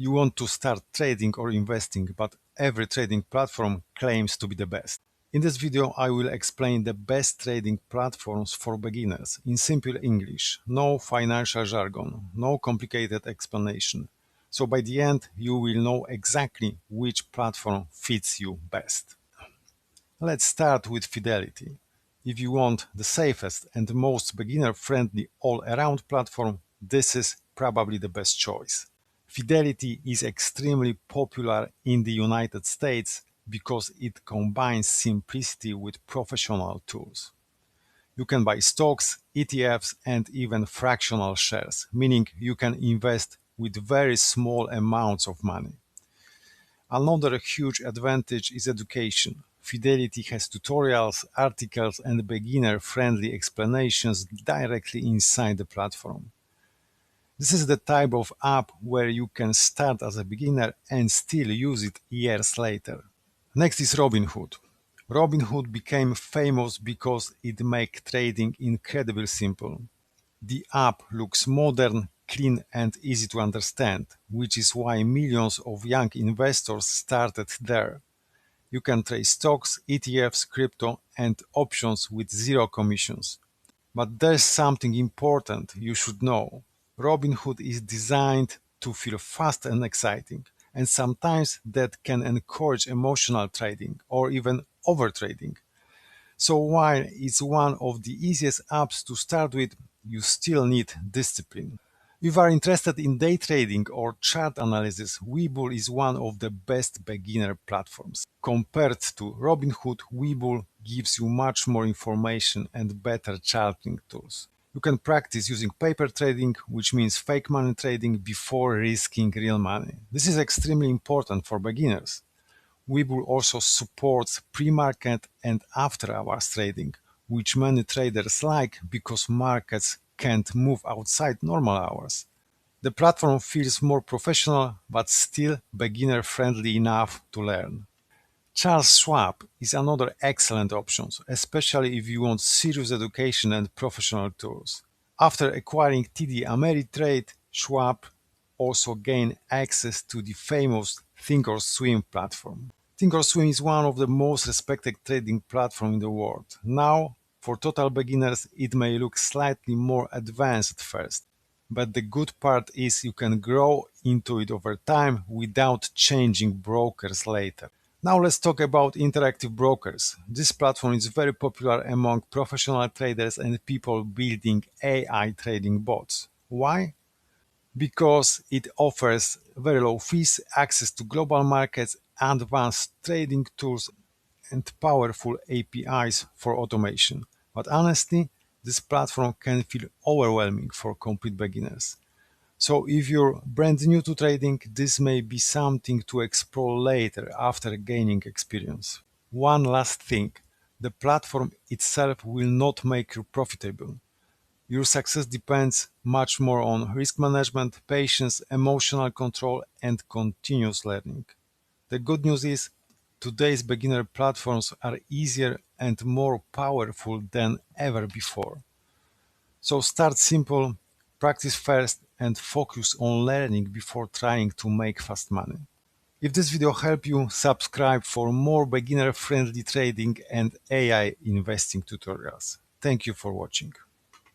You want to start trading or investing, but every trading platform claims to be the best. In this video, I will explain the best trading platforms for beginners in simple English, no financial jargon, no complicated explanation. So by the end, you will know exactly which platform fits you best. Let's start with Fidelity. If you want the safest and most beginner-friendly all-around platform, this is probably the best choice. Fidelity is extremely popular in the United States because it combines simplicity with professional tools. You can buy stocks, ETFs, and even fractional shares, meaning you can invest with very small amounts of money. Another huge advantage is education. Fidelity has tutorials, articles, and beginner-friendly explanations directly inside the platform. This is the type of app where you can start as a beginner and still use it years later. Next is Robinhood. Robinhood became famous because it makes trading incredibly simple. The app looks modern, clean, and easy to understand, which is why millions of young investors started there. You can trade stocks, ETFs, crypto, and options with zero commissions. But there's something important you should know. Robinhood is designed to feel fast and exciting, and sometimes that can encourage emotional trading or even overtrading. So while it's one of the easiest apps to start with, you still need discipline. If you are interested in day trading or chart analysis, Webull is one of the best beginner platforms. Compared to Robinhood, Webull gives you much more information and better charting tools. You can practice using paper trading, which means fake money trading, before risking real money. This is extremely important for beginners. Webull also supports pre-market and after-hours trading, which many traders like because markets can't move outside normal hours. The platform feels more professional but still beginner-friendly enough to learn. Charles Schwab is another excellent option, especially if you want serious education and professional tools. After acquiring TD Ameritrade, Schwab also gained access to the famous Thinkorswim platform. Thinkorswim is one of the most respected trading platforms in the world. Now, for total beginners, it may look slightly more advanced at first, but the good part is you can grow into it over time without changing brokers later. Now let's talk about interactive brokers. This platform is very popular among professional traders and people building AI trading bots. Why? Because it offers very low fees, access to global markets, advanced trading tools, and powerful APIs for automation. But honestly, this platform can feel overwhelming for complete beginners. So if you're brand new to trading, this may be something to explore later after gaining experience. One last thing, the platform itself will not make you profitable. Your success depends much more on risk management, patience, emotional control, and continuous learning. The good news is, today's beginner platforms are easier and more powerful than ever before. So start simple, practice first, and focus on learning before trying to make fast money. If this video helped you, subscribe for more beginner-friendly trading and AI investing tutorials. Thank you for watching.